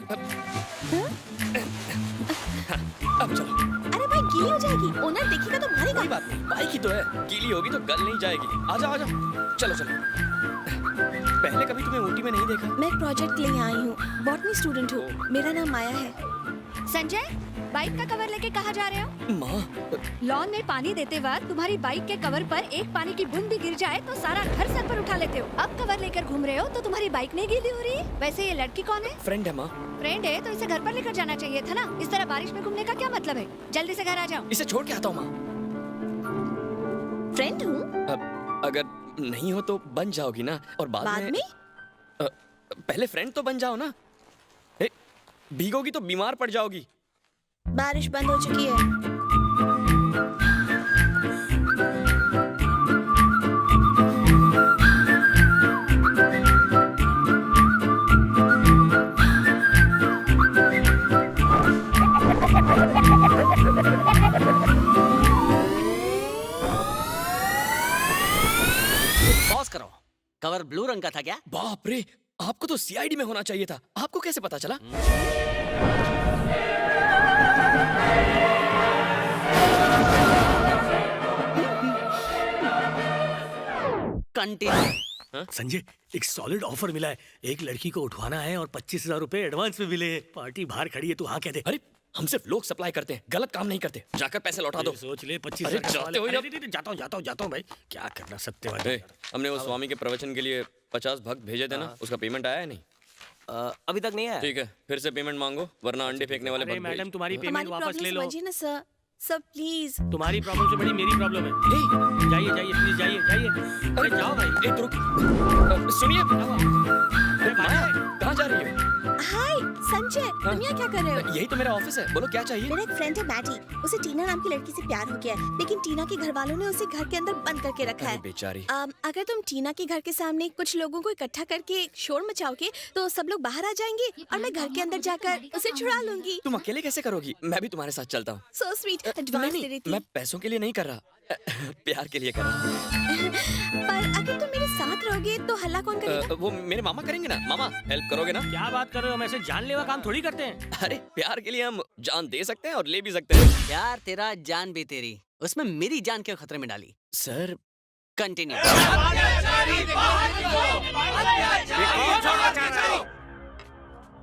अब चलो। अरे भाई गीली हो जाएगी, ओनर देखेगा तो मारेगा। कोई बात नहीं, बाइक ही तो है, गीली होगी तो गल नहीं जाएगी। आजा आजा, चलो चलो। पहले कभी तुम्हें ऊटी में नहीं देखा। मैं एक प्रोजेक्ट के लिए आई हूँ, बॉटनी स्टूडेंट हूँ। मेरा नाम माया है। संजय, बाइक का कवर लेके कहाँ जा रहे हो? माँ, लॉन में पानी देते वक्त तुम्हारी बाइक के कवर पर एक पानी की बूंद भी गिर जाए तो सारा घर सर पर उठा लेते हो। अब कवर लेकर घूम रहे हो तो तुम्हारी बाइक नहीं गीली हो रही? वैसे ये लड़की कौन है? फ्रेंड है माँ। फ्रेंड है तो इसे घर पर लेकर जाना चाहिए था ना। इस तरह बारिश में घूमने का क्या मतलब है? जल्दी से घर आ जाओ। इसे छोड़ के आता हूँ माँ। फ्रेंड हूँ। अब अगर नहीं हो तो बन जाओगी ना, और बाद में? पहले फ्रेंड तो बन जाओ ना। भीगोगी तो बीमार पड़ जाओगी। बारिश बंद हो चुकी है। पॉज करो। कवर ब्लू रंग का था क्या? बाप रे, आपको तो सीआईडी में होना चाहिए था। आपको कैसे पता चला? कंटिन्यू। संजय, एक सॉलिड ऑफर मिला है। एक लड़की को उठवाना है और 25,000 रुपए एडवांस में मिले हैं। पार्टी बाहर खड़ी है, तू हाँ कह दे। अरे हम सिर्फ लोग सप्लाई करते हैं, गलत काम नहीं करते। जाकर पैसे लौटा दो। सोच ले, 25,000 अरे जाते हो या- जाता हूँ भाई। क्या करना सत्यवादी। हमने वो स्वामी के प्रवचन के लिए 50 भक्त भेजे थे ना, उसका पेमेंट आया है नहीं? अभी तक नहीं है। ठीक है, फिर से पेमेंट मांगो, वरना अंडे फेंकने वाले अरे भक्त मैडम, भेज। तुम्हारी पेमेंट हमारी वापस प्रॉब्लम ले लो। समझिए ना सर। Sir please. तुम्हारी प्रॉब्लम से बड़ी मेरी प्रॉब्लम है। हे, जाइए जाइए प्लीज, जाइए जाइए। अरे जाओ भाई। एक रुक, सुनिए। माया, कहाँ जा रही हो? हाय संजय, तुम यहाँ क्या कर रहे हो? यही तो मेरा ऑफिस है, बोलो क्या चाहिए? मेरा एक फ्रेंड है मैडी, उसे टीना नाम की लड़की से प्यार हो गया है, लेकिन टीना के घर वालों ने उसे घर के अंदर बंद करके रखा अरे है। बेचारी। अगर तुम टीना के घर के सामने कुछ लोगों को इकट्ठा करके शोर मचाओगे तो सब लोग बाहर आ जाएंगे और मैं घर के अंदर जाकर उसे छुड़ा लूंगी। तुम अकेले कैसे करोगी? मैं भी तुम्हारे साथ चलता हूँ। सो स्वीट, एडवांस दे रही थी। मैं पैसों के लिए नहीं कर रहा, प्यार के लिए कर रहा हूँ। पर अगर तुम मेरे साथ रहोगे तो हल्ला कौन करेगा? वो मेरे मामा करेंगे ना। मामा, हेल्प करोगे ना? क्या बात कर रहे हो? हम ऐसे जानलेवा काम थोड़ी करते हैं। अरे प्यार के लिए हम जान दे सकते हैं और ले भी सकते हैं। यार तेरा जान भी तेरी, उसमें मेरी जान क्यों खतरे में डाली? Sir, continue.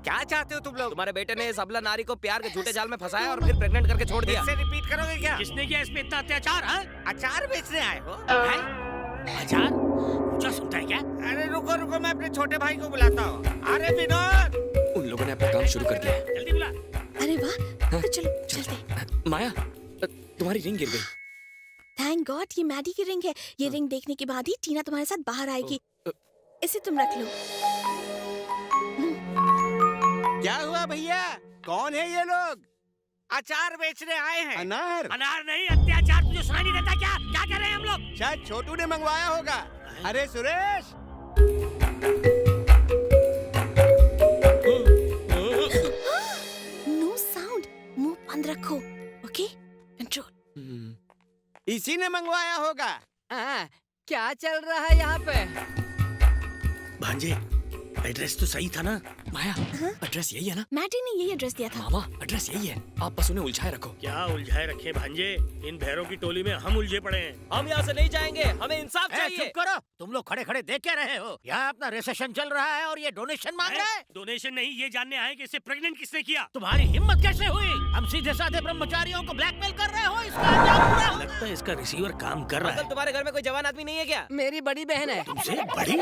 क्या चाहते हो तुम लोग? तुम्हारे बेटे ने इस अबला नारी को प्यार के झूठे जाल में फंसाया और फिर प्रेग्नेंट करके छोड़ दिया। इससे रिपीट करोगे क्या? किसने किया इसमें इतना अत्याचार? हाँ? अचार बेचने आए हो? अचार? ऊंचा सुनता है क्या? अरे रुको रुको, मैं अपने छोटे भाई को बुलाता हूँ। अरे विनोद, उन लोगों ने अपना काम शुरू कर दिया है। जल्दी बुला। अरे वाह, तो चलो चलते। माया, तुम्हारी रिंग गिर गई। थैंक गॉड, ये मैडी की रिंग है। ये रिंग देखने के बाद ही टीना तुम्हारे साथ बाहर आएगी। इसे तुम रख लो। क्या हुआ भैया? कौन है ये लोग? अचार बेचने आए हैं। अनार? अनार नहीं, अत्याचार। तुझे सुनाई नहीं देता क्या? क्या कर रहे हैं हम लोग? शायद छोटू ने मंगवाया होगा। अरे सुरेश, नो साउंड, मुंह बंद रखो। Okay, control. इसी ने मंगवाया होगा। क्या चल रहा है यहाँ पे? भांजे, एड्रेस तो सही था ना? माया, एड्रेस यही है ना? मैडी ने यही एड्रेस दिया था। मामा, एड्रेस यही है। आप बस उन्हें उलझाए रखो। क्या उलझाए रखे भांजे? इन भैरों की टोली में हम उलझे पड़े हैं। हम यहाँ से नहीं जाएंगे, हमें इंसाफ ए, चाहिए। चुप करो। तुम लोग खड़े खड़े देख क्या रहे हो? यहाँ अपना रिसेशन चल रहा है और ये डोनेशन मांग रहा है। डोनेशन नहीं, ये जानने आए कि इसे प्रेग्नेंट किसने किया। तुम्हारी हिम्मत कैसे हुई? हम सीधे साधे ब्रह्मचारियों को ब्लैकमेल कर रहे हो। इसका अंजाम पूरा हो। लगता है इसका रिसीवर काम कर रहा अंकल, है। तुम्हारे घर में कोई जवान आदमी नहीं है क्या? मेरी बड़ी बहन है। तुमसे बड़ी?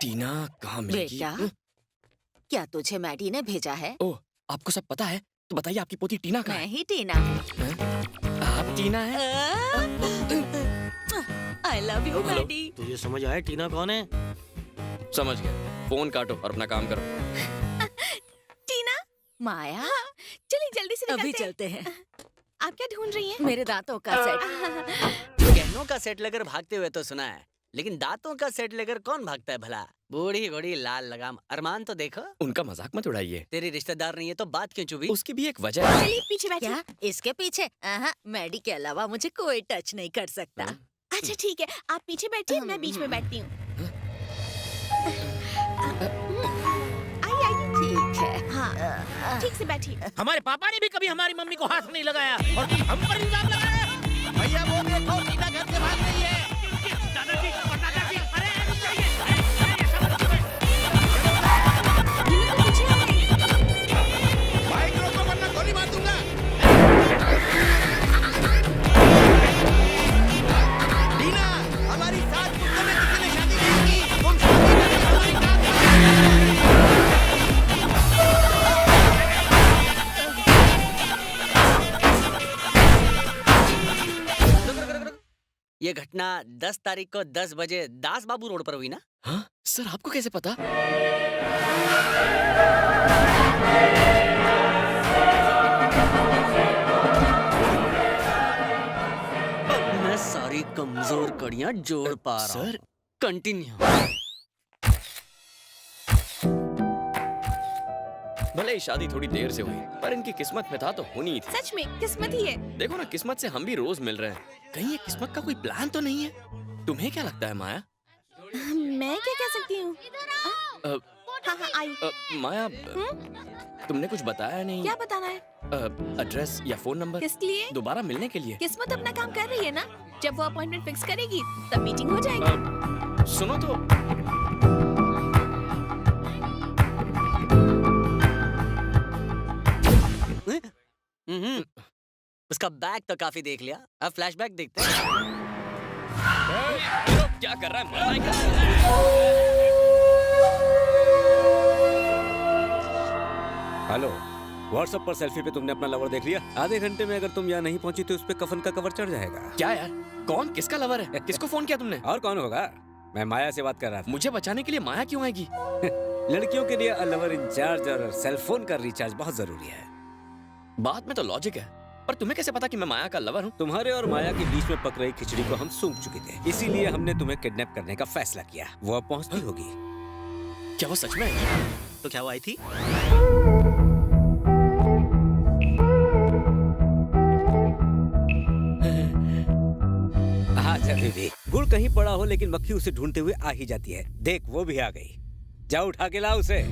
टीना कहाँ मिलेगी? बेटा, क्या तुझे मैडी ने भेजा है? ओह, आपको सब पता है? तो बताइए, आपकी पोती टीना कहाँ मैं है? ही टीना हूँ। आप टीना है? I love you hello. Maddy. तुझे समझ आया टीना कौन है? समझ गया। फोन काटो और अपना काम करो। टीना, माया, चलिए जल्दी से अभी निकलते चलते हैं। हैं। आप क्या ढूंढ रही हैं? मेरे दांतों का सेट। गहनों का सेट लेकर भागते हुए तो सुना है, लेकिन दांतों का सेट लेकर कौन भागता है भला? बूढ़ी घोड़ी लाल लगाम, अरमान तो देखो। उनका मजाक मत उड़ाइए। तेरी रिश्तेदार नहीं है तो बात क्यों चुभी? उसकी भी एक वजह है। चलिए पीछे बैठिए। क्या इसके पीछे? मैडी के अलावा मुझे कोई टच नहीं कर सकता। अच्छा ठीक है, आप पीछे बैठिए, मैं बीच में बैठती हूँ। आइए आइए। ठीक हाँ ठीक से बैठिए। हमारे पापा ने भी कभी हमारी मम्मी को हाथ नहीं लगाया और तुम हम पर इल्जाम लगा रहे हो। भैया वो देखो टीना घर से भाग रही है। दादाजी और दादाजी, अरे रुक जाइए, अरे ये सब रुक जाइए। टीना तो पीछे आ गई। बाइक रोको वरना गोली मार दूंगा। टीना, हमारी सास कुत्ते में किसी ने शादी नहीं की। तुम शादी करके हमारी सास ये घटना 10 तारीख को 10 बजे दास बाबू रोड पर हुई ना? हाँ सर, आपको कैसे पता? मैं सारी कमजोर कड़ियां जोड़ पा रहा हूँ। Sir continue. भले ही शादी थोड़ी देर से हुई, पर इनकी किस्मत में था तो होनी ही थी। सच में किस्मत ही है। देखो ना, किस्मत से हम भी रोज मिल रहे हैं। कहीं ये किस्मत का कोई प्लान तो नहीं है? तुम्हें क्या लगता है माया? मैं क्या कह सकती हूँ? हाँ हाँ आई। माया, तुमने कुछ बताया नहीं। क्या बताना है? एड्रेस या फोन नंबर? किस लिए? दोबारा मिलने के लिए। किस्मत अपना काम कर रही है ना। जब वो अपॉइंटमेंट फिक्स करेगी तब मीटिंग हो जाएगी। सुनो तो, उसका बैग तो काफी देख लिया, अब फ्लैशबैक देखते हैं। क्या कर रहा है? मना ही कर रहा है। हेलो, व्हाट्सएप पर सेल्फी पे तुमने अपना लवर देख लिया? आधे घंटे में अगर तुम यहाँ नहीं पहुंची तो उस पे कफन का कवर चढ़ जाएगा। क्या यार, कौन किसका लवर है? किसको फोन किया तुमने? और कौन होगा? मैं माया से बात कर रहा था। मुझे बचाने के लिए माया क्यों आएगी? लड़कियों के लिए लवर इंचार्ज और सेलफोन का रिचार्ज बहुत जरूरी है। बात में तो लॉजिक है, पर तुम्हें कैसे पता कि मैं माया का लवर हूँ? तुम्हारे और माया के बीच में पक रही खिचड़ी को हम सूंघ चुके थे, इसीलिए हमने तुम्हें किडनैप करने का फैसला किया। वो अब पहुंचती होगी। क्या वो सच में है? तो क्या वो आई थी? आजा दीदी, गुड़ कहीं पड़ा हो लेकिन मक्खी उसे ढूंढते हुए आ ही जाती है। देख, वो भी आ गई। जा उठा के ला उसे।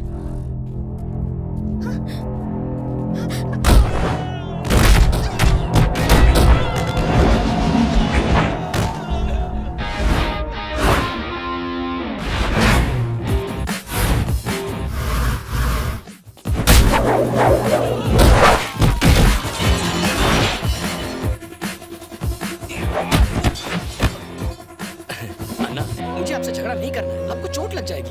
अन्ना, मुझे आपसे झगड़ा नहीं करना है, आपको चोट लग जाएगी।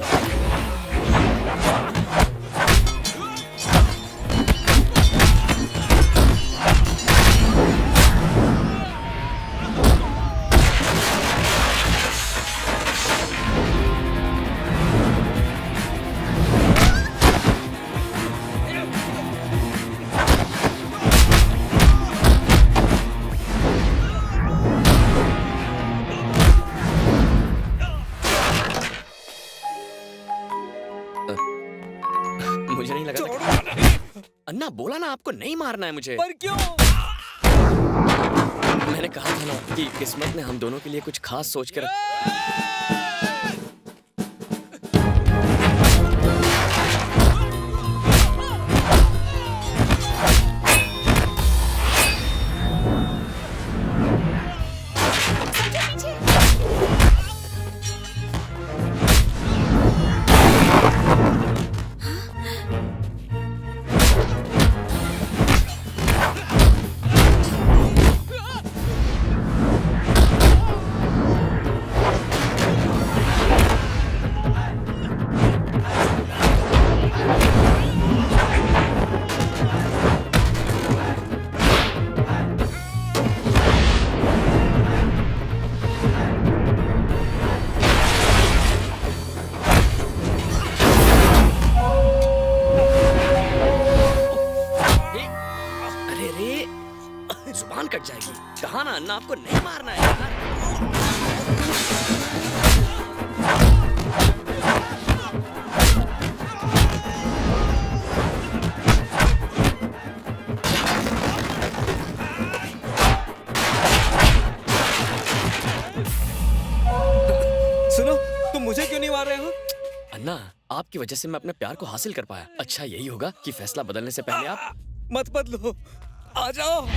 मुझे नहीं लगा था। अन्ना, बोला ना आपको नहीं मारना है मुझे। पर क्यों? मैंने कहा था ना कि किस्मत ने हम दोनों के लिए कुछ खास सोच कर जुबान कट जाएगी। कहा ना अन्ना, आपको नहीं मारना है यार। सुनो, तुम मुझे क्यों नहीं मार रहे हो? अन्ना, आपकी वजह से मैं अपने प्यार को हासिल कर पाया। अच्छा यही होगा कि फैसला बदलने से पहले आप मत बदलो, आ जाओ।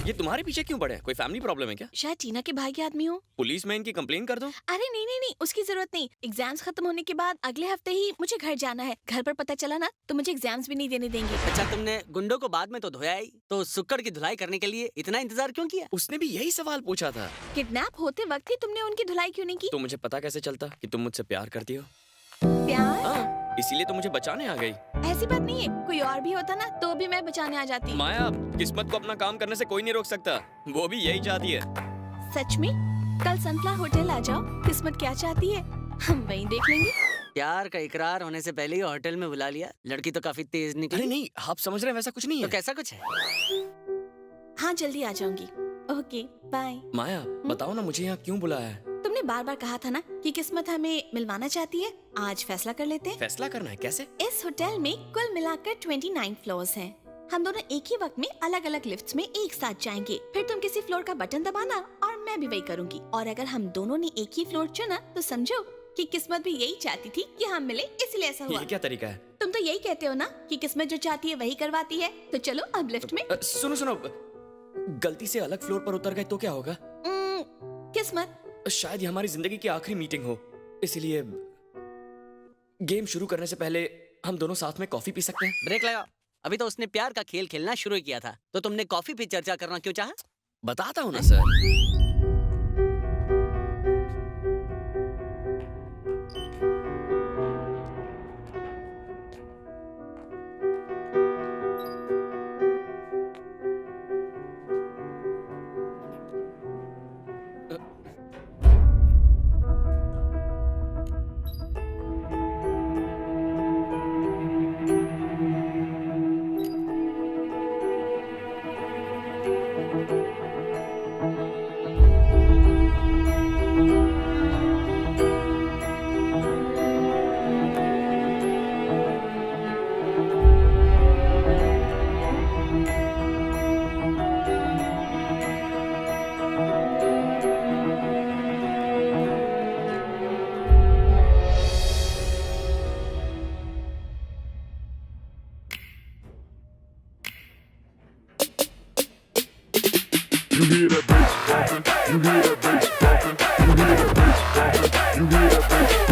ये तुम्हारे पीछे क्यों पड़े हैं? कोई फैमिली प्रॉब्लम है क्या? शायद टीना के भाई के आदमी हो। पुलिस में इनकी कंप्लेन कर दूं? अरे नहीं नहीं नहीं, उसकी जरूरत नहीं। एग्जाम्स खत्म होने के बाद अगले हफ्ते ही मुझे घर जाना है। घर पर पता चला ना तो मुझे एग्जाम्स भी नहीं देने देंगे। अच्छा तुमने गुंडों को बाद में तो धोया ही, तो सुक्कड़ की धुलाई करने के लिए इतना इंतजार क्यों किया? उसने भी यही सवाल पूछा था। किडनैप होते वक्त ही तुमने उनकी धुलाई क्यों नहीं की? तो मुझे पता कैसे चलता कि तुम मुझसे प्यार करती हो? प्यार? हाँ, इसीलिए तो मुझे बचाने आ गई। ऐसी बात नहीं है, कोई और भी होता ना तो भी मैं बचाने आ जाती। माया, किस्मत को अपना काम करने से कोई नहीं रोक सकता। वो भी यही चाहती है। सच में? कल सनफ्लावर होटल आ जाओ, किस्मत क्या चाहती है हम वहीं देख लेंगे। प्यार का इकरार होने से पहले ही होटल में बुला लिया। लड़की तो काफी तेज निकली। अरे नहीं, आप समझ रहे हैं वैसा कुछ नहीं तो है। कैसा कुछ है? हाँ जल्दी आ जाऊंगी। Okay bye. माया, बताओ ना मुझे यहाँ क्यों बुलाया है? तुमने बार बार कहा था ना कि किस्मत हमें मिलवाना चाहती है। आज फैसला कर लेते हैं। फैसला करना है? कैसे? इस होटल में कुल मिलाकर 29 फ्लोर्स हैं। हम दोनों एक ही वक्त में अलग अलग लिफ्ट्स में एक साथ जाएंगे। फिर तुम किसी फ्लोर का बटन दबाना और मैं भी वही करूंगी। और अगर हम दोनों ने एक ही फ्लोर चुना तो समझो कि किस्मत भी यही चाहती थी कि हम मिले, इसलिए ऐसा हुआ। ये क्या तरीका है? तुम तो यही कहते हो ना कि किस्मत जो चाहती है वही करवाती है। तो चलो अब लिफ्ट में। सुनो सुनो, गलती से अलग फ्लोर पर उतर गए तो क्या होगा? किस्मत, शायद ये हमारी जिंदगी की आखिरी मीटिंग हो, इसलिए गेम शुरू करने से पहले हम दोनों साथ में कॉफी पी सकते हैं? ब्रेक लगाओ। अभी तो उसने प्यार का खेल खेलना शुरू किया था, तो तुमने कॉफी पे चर्चा करना क्यों चाहा? बताता हूँ ना sir. You hear that bass bumping, you hear that bass bumping, you hear that bass bumping, you hear that bass